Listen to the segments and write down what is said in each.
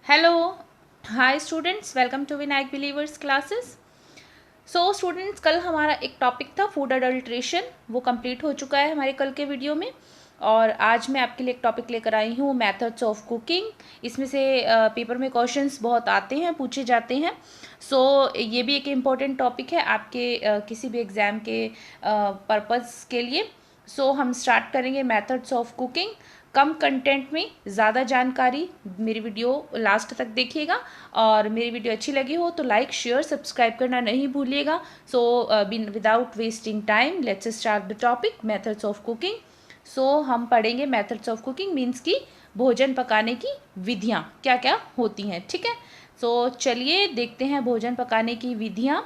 Hello, hi students, welcome to Vinayak believers classes. So students, कल हमारा एक टॉपिक था फूड अडल्ट्रेशन, वो कंप्लीट हो चुका है हमारे कल के वीडियो में। और आज मैं आपके लिए एक टॉपिक लेकर आई हूँ, मेथड्स ऑफ कुकिंग। इसमें से पेपर में क्वेश्चंस बहुत आते हैं, पूछे जाते हैं। सो ये भी एक इम्पॉर्टेंट टॉपिक है आपके किसी भी एग्ज़ाम के पर्पज़ के लिए। सो हम स्टार्ट करेंगे methods of cooking. Come content में ज़्यादा जानकारी, मेरी वीडियो लास्ट तक देखिएगा। और मेरी वीडियो अच्छी लगी हो तो लाइक शेयर सब्सक्राइब करना नहीं भूलिएगा। So without wasting time let's start the topic methods of cooking. So हम पढ़ेंगे मेथड्स ऑफ कुकिंग मीन्स की भोजन पकाने की विधियाँ क्या क्या होती हैं। ठीक है, सो चलिए देखते हैं भोजन पकाने की विधियाँ।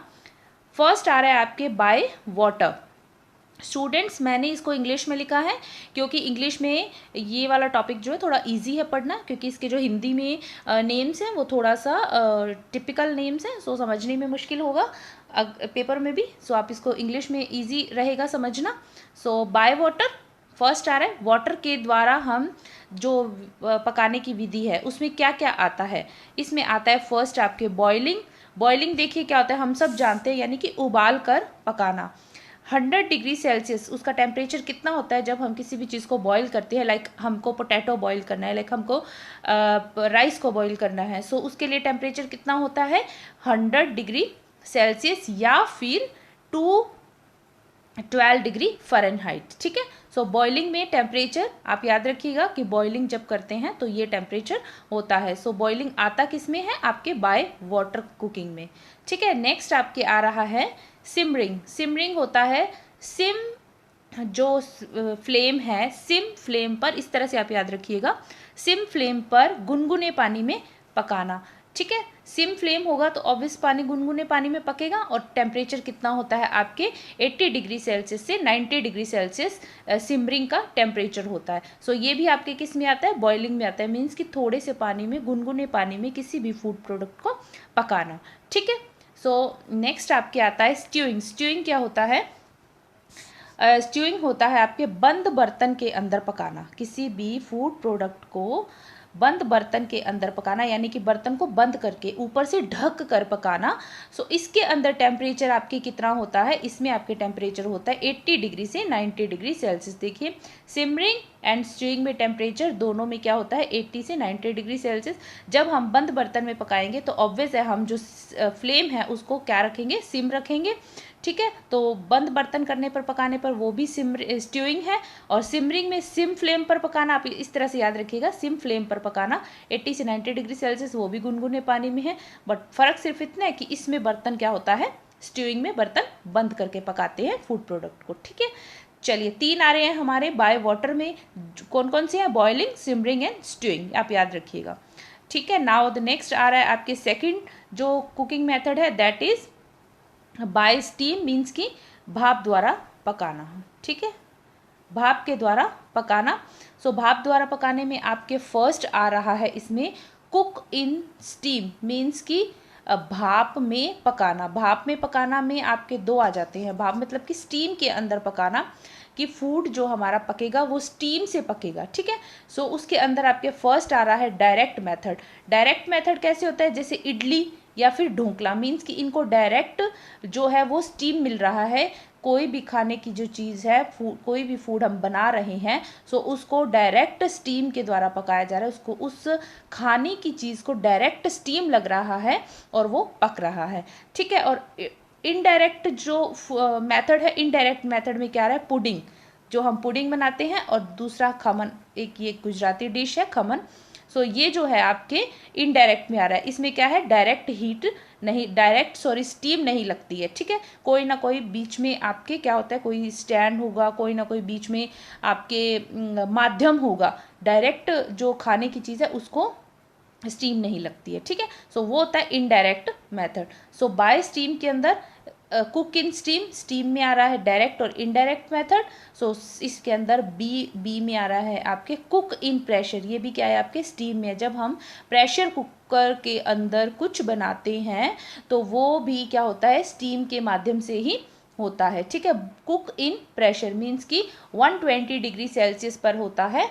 फर्स्ट आ रहा है आपके बाय वाटर। स्टूडेंट्स, मैंने इसको इंग्लिश में लिखा है क्योंकि इंग्लिश में ये वाला टॉपिक जो है थोड़ा इजी है पढ़ना, क्योंकि इसके जो हिंदी में नेम्स हैं वो थोड़ा सा टिपिकल नेम्स हैं, सो समझने में मुश्किल होगा पेपर में भी। सो आप इसको इंग्लिश में इजी रहेगा समझना। सो बाय वाटर फर्स्ट आ रहा है। वाटर के द्वारा हम जो पकाने की विधि है उसमें क्या क्या आता है। इसमें आता है फर्स्ट आपके बॉइलिंग। बॉइलिंग देखिए क्या होता है, हम सब जानते हैं, यानी कि उबाल कर पकाना। 100 डिग्री सेल्सियस उसका टेम्परेचर कितना होता है जब हम किसी भी चीज़ को बॉईल करते हैं। लाइक हमको पोटैटो बॉईल करना है, लाइक हमको राइस को बॉईल करना है, सो उसके लिए टेम्परेचर कितना होता है 100 डिग्री सेल्सियस या फिर 212 डिग्री फ़ारेनहाइट। ठीक है, सो बॉइलिंग में टेम्परेचर आप याद रखिएगा कि बॉइलिंग जब करते हैं तो ये टेम्परेचर होता है। सो बॉइलिंग आता किस में है, आपके बाय वाटर कुकिंग में। ठीक है, नेक्स्ट आपके आ रहा है सिमरिंग। सिमरिंग होता है सिम जो फ्लेम है, सिम फ्लेम पर, इस तरह से आप याद रखिएगा, सिम फ्लेम पर गुनगुने पानी में पकाना। ठीक है, सिम फ्लेम होगा तो ऑब्वियस पानी गुनगुने पानी में पकेगा। और टेम्परेचर कितना होता है आपके 80 डिग्री सेल्सियस से 90 डिग्री सेल्सियस सिमरिंग का टेम्परेचर होता है। सो ये भी आपके किस में आता है, बॉइलिंग में आता है। मीन्स कि थोड़े से पानी में, गुनगुने पानी में किसी भी फूड प्रोडक्ट को पकाना। ठीक है, सो नेक्स्ट आपके आता है स्ट्यूइंग। स्ट्यूइंग क्या होता है, स्ट्यूइंग होता है आपके बंद बर्तन के अंदर पकाना। किसी भी फूड प्रोडक्ट को बंद बर्तन के अंदर पकाना, यानी कि बर्तन को बंद करके ऊपर से ढक कर पकाना। सो इसके अंदर टेम्परेचर आपके कितना होता है, इसमें आपके टेम्परेचर होता है 80 डिग्री से 90 डिग्री सेल्सियस। देखिए, सिमरिंग एंड स्ट्यूइंग में टेम्परेचर दोनों में क्या होता है 80 से 90 डिग्री सेल्सियस। जब हम बंद बर्तन में पकाएंगे तो ऑब्वियस है हम जो फ्लेम है उसको क्या रखेंगे, सिम रखेंगे। ठीक है, तो बंद बर्तन करने पर, पकाने पर वो भी स्ट्यूइंग है। और सिमरिंग में सिम फ्लेम पर पकाना, आप इस तरह से याद रखिएगा, सिम फ्लेम पर पकाना 80 से 90 डिग्री सेल्सियस, वो भी गुनगुने पानी में है। बट फर्क सिर्फ इतना है कि इसमें बर्तन क्या होता है, स्ट्यूइंग में बर्तन बंद करके पकाते हैं फूड प्रोडक्ट को। ठीक है, चलिए तीन आ रहे हैं हमारे बाय वाटर में, कौन कौन से हैं, बॉइलिंग, सिमरिंग एंड स्ट्यूइंग, आप याद रखिएगा। ठीक है, नाउ द नेक्स्ट आ रहा है आपके सेकंड जो कुकिंग मेथड है, that is by steam. Means की भाप द्वारा पकाना। ठीक है, भाप के द्वारा पकाना। सो भाप द्वारा पकाने में आपके फर्स्ट आ रहा है इसमें कुक इन स्टीम। मीन्स की भाप में पकाना। भाप में पकाना में आपके दो आ जाते हैं। भाप मतलब कि स्टीम के अंदर पकाना, कि फूड जो हमारा पकेगा वो स्टीम से पकेगा। ठीक है, सो उसके अंदर आपके फर्स्ट आ रहा है डायरेक्ट मेथड। डायरेक्ट मेथड कैसे होता है, जैसे इडली या फिर ढोकला। मीन्स कि इनको डायरेक्ट जो है वो स्टीम मिल रहा है। कोई भी खाने की जो चीज़ है, कोई भी फूड हम बना रहे हैं, सो उसको डायरेक्ट स्टीम के द्वारा पकाया जा रहा है। उसको, उस खाने की चीज़ को डायरेक्ट स्टीम लग रहा है और वो पक रहा है। ठीक है, और इनडायरेक्ट जो मेथड है, इनडायरेक्ट मेथड में क्या आ रहा है, पुडिंग, जो हम पुडिंग बनाते हैं। और दूसरा खमन, एक ये गुजराती डिश है खमन। सो ये जो है आपके इनडायरेक्ट में आ रहा है। इसमें क्या है, डायरेक्ट हीट नहीं, डायरेक्ट सॉरी स्टीम नहीं लगती है। ठीक है, कोई ना कोई बीच में आपके क्या होता है, कोई स्टैंड होगा, कोई ना कोई बीच में आपके माध्यम होगा। डायरेक्ट जो खाने की चीज़ है उसको स्टीम नहीं लगती है। ठीक है, सो वो होता है इनडायरेक्ट मेथड। सो बाय स्टीम के अंदर कुक इन स्टीम, स्टीम में आ रहा है डायरेक्ट और इनडायरेक्ट मेथड। सो इसके अंदर बी में आ रहा है आपके कुक इन प्रेशर। ये भी क्या है आपके स्टीम में। जब हम प्रेशर कुकर के अंदर कुछ बनाते हैं तो वो भी क्या होता है, स्टीम के माध्यम से ही होता है। ठीक है, कुक इन प्रेशर मीन्स कि 120 डिग्री सेल्सियस पर होता है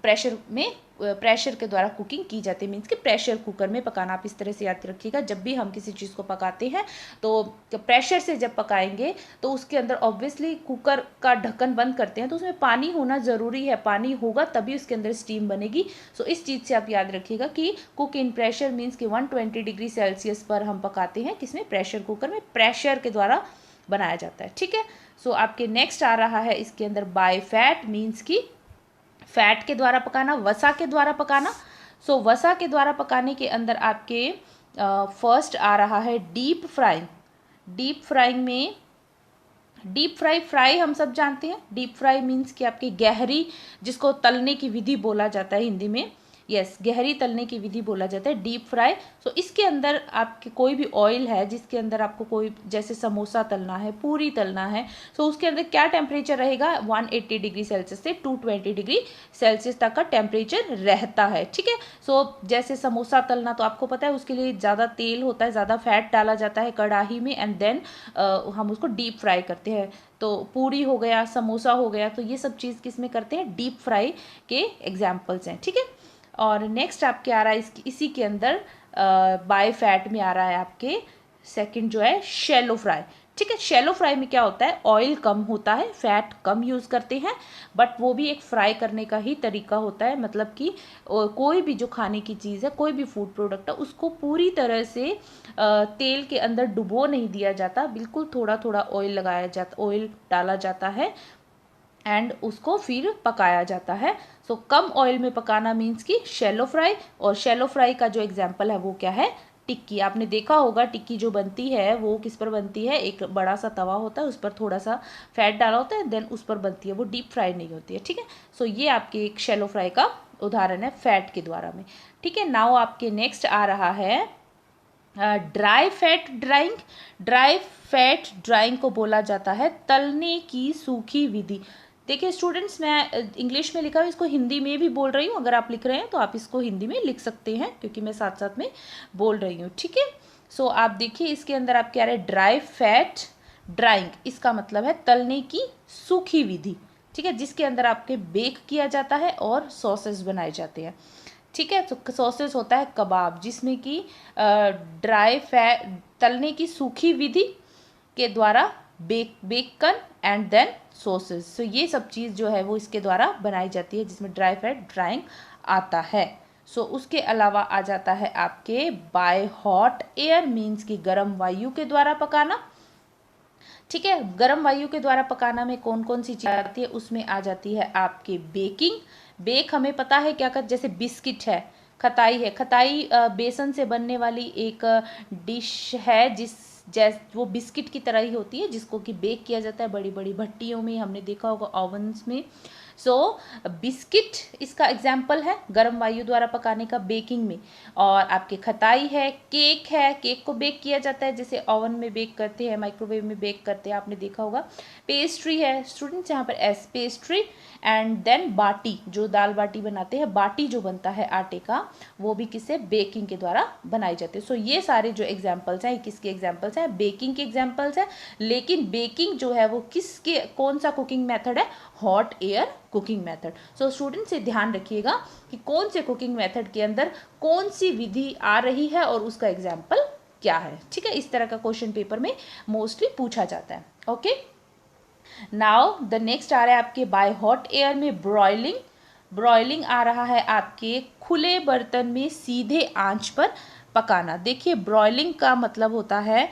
प्रेशर के द्वारा कुकिंग की जाती है, मीन्स कि प्रेशर कुकर में पकाना। आप इस तरह से याद रखिएगा, जब भी हम किसी चीज़ को पकाते हैं तो प्रेशर से जब पकाएंगे तो उसके अंदर ऑब्वियसली कुकर का ढक्कन बंद करते हैं तो उसमें पानी होना ज़रूरी है, पानी होगा तभी उसके अंदर स्टीम बनेगी। सो इस चीज़ से आप याद रखिएगा कि कुक इन प्रेशर मीन्स कि 120 डिग्री सेल्सियस पर हम पकाते हैं, किसमें, प्रेशर कुकर में, प्रेशर के द्वारा बनाया जाता है। ठीक है, सो आपके नेक्स्ट आ रहा है इसके अंदर बाय फैट, मीन्स कि फैट के द्वारा पकाना, वसा के द्वारा पकाना। सो वसा के द्वारा पकाने के अंदर आपके फर्स्ट आ रहा है डीप फ्राइंग। डीप फ्राइंग में डीप फ्राई हम सब जानते हैं। डीप फ्राई मीन्स कि आपकी गहरी, जिसको तलने की विधि बोला जाता है हिंदी में, यस, गहरी तलने की विधि बोला जाता है डीप फ्राई। सो इसके अंदर आपके कोई भी ऑयल है जिसके अंदर आपको कोई, जैसे समोसा तलना है, पूरी तलना है, सो उसके अंदर क्या टेम्परेचर रहेगा, 180 डिग्री सेल्सियस से 220 डिग्री सेल्सियस तक का टेम्परेचर रहता है। ठीक है, सो जैसे समोसा तलना तो आपको पता है उसके लिए ज़्यादा तेल होता है, ज़्यादा फैट डाला जाता है कढ़ाई में, एंड देन हम उसको डीप फ्राई करते हैं। तो पूरी हो गया, समोसा हो गया, तो ये सब चीज़ किस में करते हैं, डीप फ्राई के एग्जाम्पल्स हैं। ठीक है, और नेक्स्ट आपके आ रहा है इसी के अंदर बाय फैट में आ रहा है आपके सेकंड जो है शैलो फ्राई। ठीक है, शैलो फ्राई में क्या होता है, ऑयल कम होता है, फैट कम यूज़ करते हैं, बट वो भी एक फ्राई करने का ही तरीका होता है। मतलब कि कोई भी जो खाने की चीज़ है, कोई भी फूड प्रोडक्ट है, उसको पूरी तरह से तेल के अंदर डुबो नहीं दिया जाता, बिल्कुल थोड़ा थोड़ा ऑयल लगाया जाता, ऑयल डाला जाता है एंड उसको फिर पकाया जाता है। सो कम ऑयल में पकाना मीन्स कि शैलो फ्राई। और शैलो फ्राई का जो एग्जांपल है वो क्या है, टिक्की। आपने देखा होगा टिक्की जो बनती है वो किस पर बनती है, एक बड़ा सा तवा होता है, उस पर थोड़ा सा फैट डाला होता है, देन उस पर बनती है, वो डीप फ्राई नहीं होती है। ठीक है, सो ये आपके एक शैलो फ्राई का उदाहरण है फैट के द्वारा में। ठीक है, नाउ आपके नेक्स्ट आ रहा है dry fat drawing. Dry fat drawing को बोला जाता है तलने की सूखी विधि। देखिए स्टूडेंट्स, मैं इंग्लिश में लिखा है, इसको हिंदी में भी बोल रही हूँ। अगर आप लिख रहे हैं तो आप इसको हिंदी में लिख सकते हैं, क्योंकि मैं साथ साथ में बोल रही हूँ। ठीक है, सो आप देखिए इसके अंदर आप क्या रहे, ड्राई फैट ड्राइंग, इसका मतलब है तलने की सूखी विधि। ठीक है, जिसके अंदर आपके बेक किया जाता है और सॉसेस बनाए जाते हैं। ठीक है, तो सॉसेस होता है कबाब, जिसमें कि ड्राई फैट, तलने की सूखी विधि के द्वारा बेकन एंड देन सॉसेस। सो ये सब चीज़ जो है वो इसके द्वारा बनाई जाती है, जिसमें ड्राई फैट ड्राइंग आता है। सो उसके अलावा आ जाता है आपके बाय हॉट एयर, मीन्स की गर्म वायु के द्वारा पकाना। ठीक है, गर्म वायु के द्वारा पकाना में कौन कौन सी चीज़ आती है, उसमें आ जाती है आपके बेकिंग। बेक हमें पता है क्या कर, जैसे बिस्किट है, खताई है, खताई बेसन से बनने वाली एक डिश है वो बिस्किट की तरह ही होती है, जिसको कि बेक किया जाता है बड़ी बड़ी भट्टियों में, हमने देखा होगा ओवन्स में। सो बिस्किट इसका एग्जाम्पल है गर्म वायु द्वारा पकाने का बेकिंग में। और आपके खताई है, केक है, केक को बेक किया जाता है, जैसे ओवन में बेक करते हैं, माइक्रोवेव में बेक करते हैं, आपने देखा होगा। पेस्ट्री है स्टूडेंट्स, यहाँ पर एस पेस्ट्री। एंड देन बाटी, जो दाल बाटी बनाते हैं, बाटी जो बनता है आटे का, वो भी किससे, बेकिंग के द्वारा बनाई जाती है। सो ये सारे जो एग्जाम्पल्स हैं, किसके एग्जाम्पल्स हैं, बेकिंग के एग्जाम्पल्स हैं। लेकिन बेकिंग जो है वो किसके, कौन सा कुकिंग मेथड है, hot air cooking method. So student से ध्यान रखिएगा कि कौन से कुकिंग मेथड के अंदर कौन सी विधि आ रही है और उसका एग्जाम्पल क्या है। ठीक है, इस तरह का क्वेश्चन पेपर में मोस्टली पूछा जाता है। ओके, नाउ द नेक्स्ट आ रहा है आपके बाय हॉट एयर में ब्रॉयलिंग। ब्रॉयलिंग आ रहा है आपके खुले बर्तन में सीधे आंच पर पकाना। देखिए ब्रॉयलिंग का मतलब होता है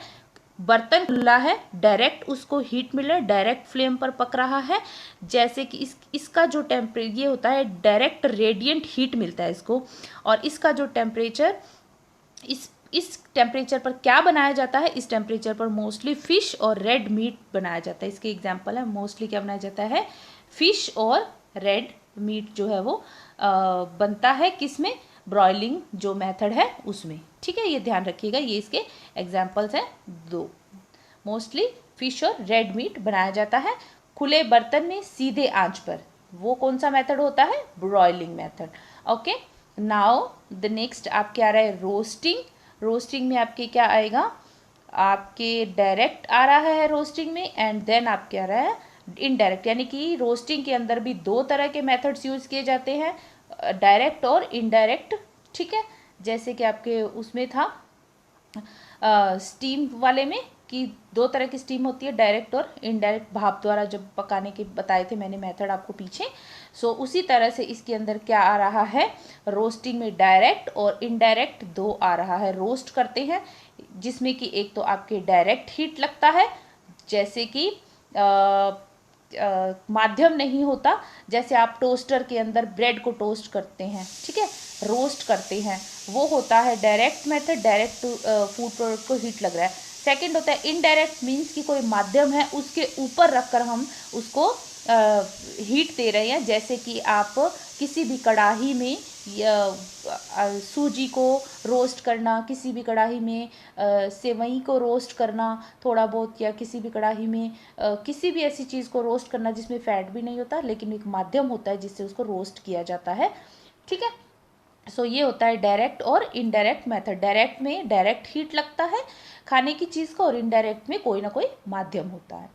बर्तन खुला है, डायरेक्ट उसको हीट मिल रहा है, डायरेक्ट फ्लेम पर पक रहा है। जैसे कि इसका जो टेम्परेचर ये होता है, डायरेक्ट रेडिएंट हीट मिलता है इसको। और इसका जो टेम्परेचर, इस टेम्परेचर पर क्या बनाया जाता है, इस टेम्परेचर पर मोस्टली फिश और रेड मीट बनाया जाता है। इसके एग्जांपल है, मोस्टली क्या बनाया जाता है, फिश और रेड मीट जो है वो बनता है किसमें, ब्रॉयलिंग जो मेथड है उसमें। ठीक है, ये ध्यान रखिएगा, ये इसके एग्जांपल्स हैं दो। मोस्टली फिश और रेड मीट बनाया जाता है खुले बर्तन में सीधे आंच पर। वो कौन सा मेथड होता है, broiling method. Okay, now the next आपके आ रहा है रोस्टिंग। रोस्टिंग में आपके क्या आएगा, आपके डायरेक्ट आ रहा है रोस्टिंग में, एंड देन आपके आ रहा है इनडायरेक्ट, यानी कि रोस्टिंग के अंदर भी दो तरह के मेथड्स यूज़ किए जाते हैं, डायरेक्ट और इनडायरेक्ट। ठीक है, जैसे कि आपके उसमें था स्टीम वाले में कि दो तरह की स्टीम होती है, डायरेक्ट और इनडायरेक्ट, भाप द्वारा जब पकाने के बताए थे मैंने मेथड आपको पीछे। सो उसी तरह से इसके अंदर क्या आ रहा है, रोस्टिंग में डायरेक्ट और इनडायरेक्ट दो आ रहा है। रोस्ट करते हैं जिसमें कि एक तो आपके डायरेक्ट हीट लगता है, जैसे कि माध्यम नहीं होता, जैसे आप टोस्टर के अंदर ब्रेड को टोस्ट करते हैं, ठीक है, रोस्ट करते हैं, वो होता है direct method, direct food product को हीट लग रहा है। सेकंड होता है इनडायरेक्ट, मीन्स कि कोई माध्यम है उसके ऊपर रखकर हम उसको हीट दे रहे हैं, जैसे कि आप किसी भी कढ़ाई में सूजी को रोस्ट करना, किसी भी कढ़ाई में सेवई को रोस्ट करना थोड़ा बहुत, या किसी भी कढ़ाई में किसी भी ऐसी चीज़ को रोस्ट करना जिसमें फैट भी नहीं होता लेकिन एक माध्यम होता है जिससे उसको रोस्ट किया जाता है। ठीक है, सो ये होता है डायरेक्ट और इनडायरेक्ट मेथड। डायरेक्ट में डायरेक्ट हीट लगता है खाने की चीज़ को, और इनडायरेक्ट में कोई ना कोई माध्यम होता है।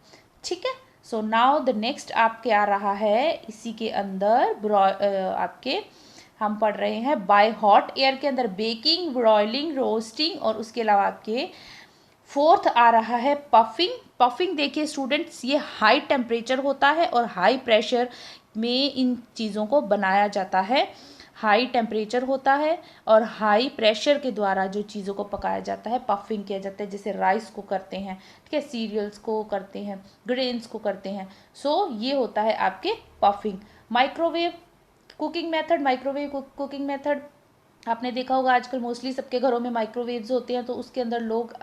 ठीक है, सो नाउ द नेक्स्ट आपके आ रहा है इसी के अंदर आपके हम पढ़ रहे हैं बाय हॉट एयर के अंदर बेकिंग, ब्रॉयलिंग, रोस्टिंग, और उसके अलावा आपके फोर्थ आ रहा है पफिंग। पफिंग देखिए स्टूडेंट्स, ये हाई टेम्परेचर होता है और हाई प्रेशर में इन चीज़ों को बनाया जाता है। हाई टेम्परेचर होता है और हाई प्रेशर के द्वारा जो चीज़ों को पकाया जाता है पफिंग किया जाता है, जैसे राइस को करते हैं, ठीक है, सीरियल्स को करते हैं, ग्रेन्स को करते हैं। सो ये होता है आपके puffing. Microwave cooking method, microwave cooking method आपने देखा होगा आजकल मोस्टली सबके घरों में माइक्रोवेव्स होते हैं, तो उसके अंदर लोग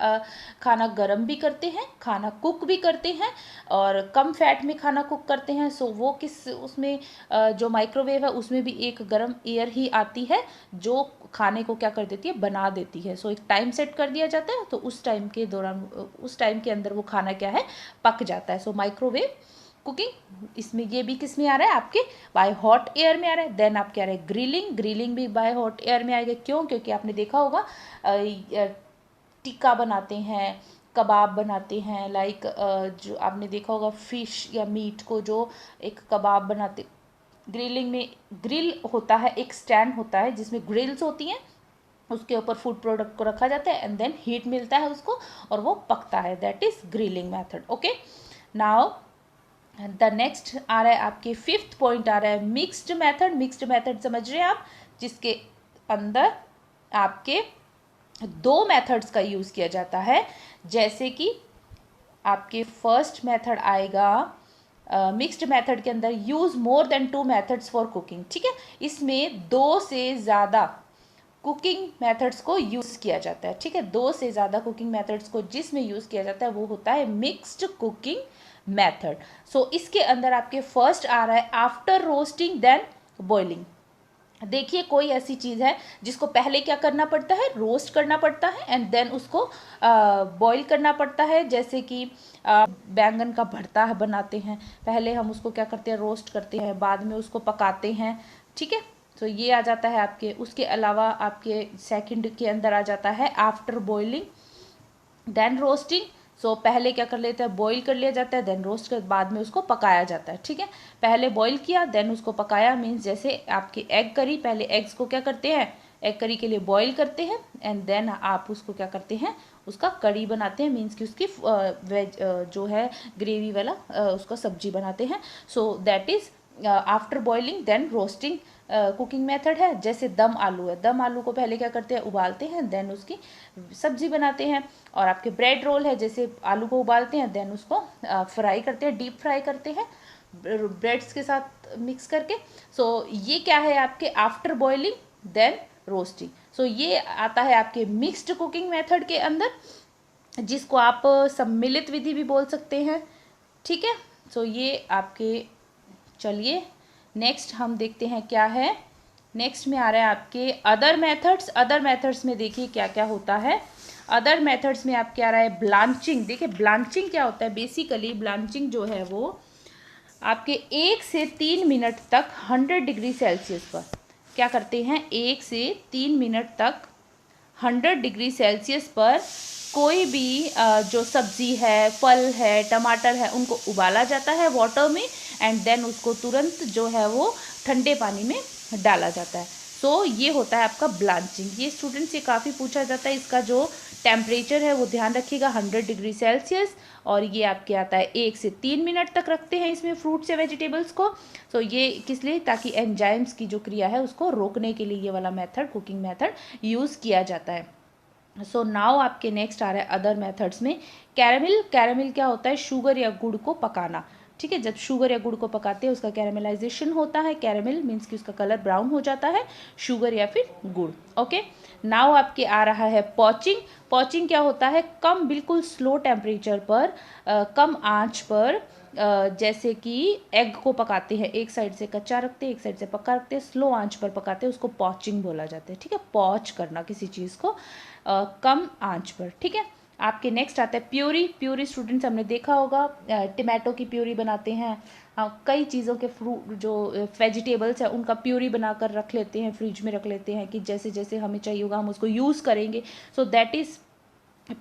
खाना गर्म भी करते हैं, खाना कुक भी करते हैं, और कम फैट में खाना कुक करते हैं। सो वो किस उसमें जो माइक्रोवेव है उसमें भी एक गर्म एयर ही आती है जो खाने को क्या कर देती है, बना देती है। सो एक टाइम सेट कर दिया जाता है, तो उस टाइम के दौरान उस टाइम के अंदर वो खाना क्या है, पक जाता है। सो माइक्रोवेव कुकिंग, इसमें ये भी किस में आ रहा है, आपके बाय हॉट एयर में आ रहा है। देन आप क्या रहे ग्रिलिंग, ग्रिलिंग भी बाय हॉट एयर में आएगा। क्यों? क्योंकि आपने देखा होगा टिक्का बनाते हैं, कबाब बनाते हैं, लाइक जो आपने देखा होगा फिश या मीट को जो एक कबाब बनाते, ग्रिलिंग में ग्रिल होता है, एक स्टैंड होता है जिसमें ग्रिल्स होती हैं, उसके ऊपर फूड प्रोडक्ट को रखा जाता है एंड देन हीट मिलता है उसको और वो पकता है, that is grilling method. Okay, now the next आ रहा है आपके फिफ्थ पॉइंट आ रहा है मिक्स्ड मेथड। मिक्स्ड मेथड समझ रहे हैं आप, जिसके अंदर आपके दो मेथड्स का यूज़ किया जाता है। जैसे कि आपके फर्स्ट मेथड आएगा मिक्स्ड मेथड के अंदर use more than 2 methods for cooking. ठीक है, इसमें 2 से ज़्यादा कुकिंग मेथड्स को यूज़ किया जाता है। ठीक है, 2 से ज़्यादा कुकिंग मेथड्स को जिसमें यूज़ किया जाता है वो होता है मिक्स्ड कुकिंग मेथड। सो इसके अंदर आपके फर्स्ट आ रहा है आफ्टर रोस्टिंग देन बॉइलिंग। देखिए कोई ऐसी चीज़ है जिसको पहले क्या करना पड़ता है, रोस्ट करना पड़ता है एंड देन उसको बॉईल करना पड़ता है। जैसे कि बैंगन का भरता बनाते हैं, पहले हम उसको क्या करते हैं, रोस्ट करते हैं, बाद में उसको पकाते हैं। ठीक है, तो ये आ जाता है आपके। उसके अलावा आपके सेकंड के अंदर आ जाता है आफ्टर बॉइलिंग देन रोस्टिंग। सो पहले क्या कर लेते हैं, बॉईल कर लिया जाता है, देन रोस्ट कर, बाद में उसको पकाया जाता है। ठीक है, पहले बॉईल किया देन उसको पकाया, मीन्स जैसे आपकी एग करी, पहले एग्स को क्या करते हैं, एग करी के लिए बॉईल करते हैं एंड देन आप उसको क्या करते हैं, उसका कड़ी बनाते हैं, मीन्स कि उसकी वेज जो है ग्रेवी वाला उसका सब्जी बनाते हैं। So that is after boiling then roasting cooking method है। जैसे दम आलू है, दम आलू को पहले क्या करते हैं, उबालते हैं, देन उसकी सब्जी बनाते हैं। और आपके ब्रेड रोल है, जैसे आलू को उबालते हैं देन उसको फ्राई करते हैं, डीप फ्राई करते हैं ब्रेड्स के साथ मिक्स करके। सो ये क्या है आपके आफ्टर बॉइलिंग देन रोस्टिंग। सो ये आता है आपके मिक्स्ड कुकिंग मेथड के अंदर, जिसको आप सम्मिलित विधि भी बोल सकते हैं। ठीक है, सो ये आपके, चलिए नेक्स्ट हम देखते हैं क्या है। नेक्स्ट में आ रहा है आपके अदर मेथड्स। अदर मेथड्स में देखिए क्या क्या होता है। अदर मेथड्स में आपके आ रहा है ब्लांचिंग। देखिए ब्लांचिंग क्या होता है, बेसिकली ब्लांचिंग जो है वो आपके 1 से 3 मिनट तक 100 डिग्री सेल्सियस पर क्या करते हैं, 1 से 3 मिनट तक 100 डिग्री सेल्सियस पर कोई भी जो सब्जी है, फल है, टमाटर है, उनको उबाला जाता है वाटर में एंड देन उसको तुरंत जो है वो ठंडे पानी में डाला जाता है। सो ये होता है आपका ब्लांचिंग। ये स्टूडेंट्स ये काफ़ी पूछा जाता है, इसका जो टेम्परेचर है वो ध्यान रखिएगा 100 डिग्री सेल्सियस, और ये आपके आता है 1 से 3 मिनट तक रखते हैं इसमें फ्रूट्स या वेजिटेबल्स को। सो ये किस लिए, ताकि एंजाइम्स की जो क्रिया है उसको रोकने के लिए ये वाला मेथड, कुकिंग मेथड यूज़ किया जाता है। सो नाउ आपके नेक्स्ट आ रहा है अदर मेथड्स में कैरामिल। कैरामिल क्या होता है, शुगर या गुड़ को पकाना। ठीक है, जब शुगर या गुड़ को पकाते हैं उसका कैरामलाइजेशन होता है। कैरामिल मीन्स कि उसका कलर ब्राउन हो जाता है, शुगर या फिर गुड़। ओके, नाउ आपके आ रहा है पॉचिंग। पॉचिंग क्या होता है, कम बिल्कुल स्लो टेम्परेचर पर, कम आंच पर, जैसे कि एग को पकाते हैं, एक साइड से कच्चा रखते हैं एक साइड से पक्का रखते हैं, स्लो आंच पर पकाते हैं, उसको पॉचिंग बोला जाता है। ठीक है, पॉच करना किसी चीज़ को कम आंच पर। ठीक है, आपके नेक्स्ट आता है प्यूरी। प्यूरी स्टूडेंट्स हमने देखा होगा, टमाटो की प्यूरी बनाते हैं, कई चीज़ों के फ्रूट जो वेजिटेबल्स हैं उनका प्यूरी बनाकर रख लेते हैं, फ्रिज में रख लेते हैं कि जैसे जैसे हमें चाहिए होगा हम उसको यूज़ करेंगे। सो दैट इज़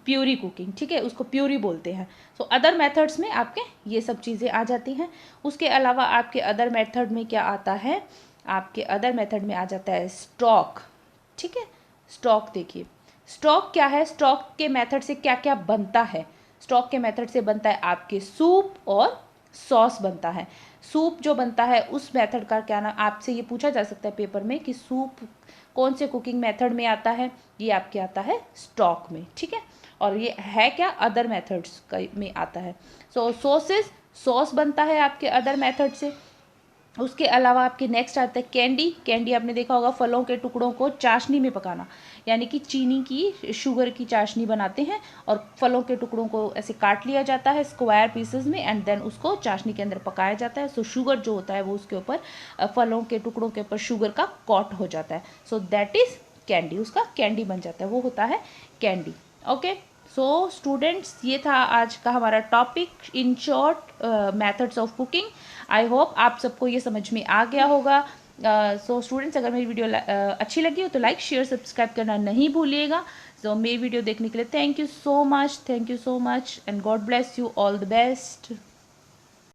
प्यूरी कुकिंग। ठीक है, उसको प्यूरी बोलते हैं। सो अदर मेथड्स में आपके ये सब चीज़ें आ जाती हैं। उसके अलावा आपके अदर मेथड में क्या आता है, आपके अदर मेथड में आ जाता है स्टॉक। ठीक है, स्टॉक देखिए, स्टॉक क्या है, स्टॉक के मेथड से क्या क्या बनता है। स्टॉक के मेथड से बनता है आपके सूप और सॉस बनता है। सूप जो बनता है उस मेथड का क्या नाम, आपसे ये पूछा जा सकता है पेपर में कि सूप कौन से कुकिंग मेथड में आता है, ये आपके आता है स्टॉक में। ठीक है, और ये है क्या, अदर मेथड्स में आता है। सो सॉसेस, सॉस बनता है आपके अदर मेथड से। उसके अलावा आपके नेक्स्ट आता है कैंडी। कैंडी आपने देखा होगा, फलों के टुकड़ों को चाशनी में पकाना, यानी कि चीनी की, शुगर की चाशनी बनाते हैं और फलों के टुकड़ों को ऐसे काट लिया जाता है स्क्वायर पीसेस में एंड देन उसको चाशनी के अंदर पकाया जाता है। सो शुगर जो होता है वो उसके ऊपर, फलों के टुकड़ों के ऊपर शुगर का कॉट हो जाता है। सो दैट इज़ कैंडी, उसका कैंडी बन जाता है, वो होता है कैंडी। ओके, सो स्टूडेंट्स ये था आज का हमारा topic, in short methods of cooking. I hope आप सबको ये समझ में आ गया होगा। सो स्टूडेंट्स, अगर मेरी वीडियो अच्छी लगी हो तो लाइक शेयर सब्सक्राइब करना नहीं भूलिएगा। सो मेरी वीडियो देखने के लिए thank you so much and God bless you, all the best.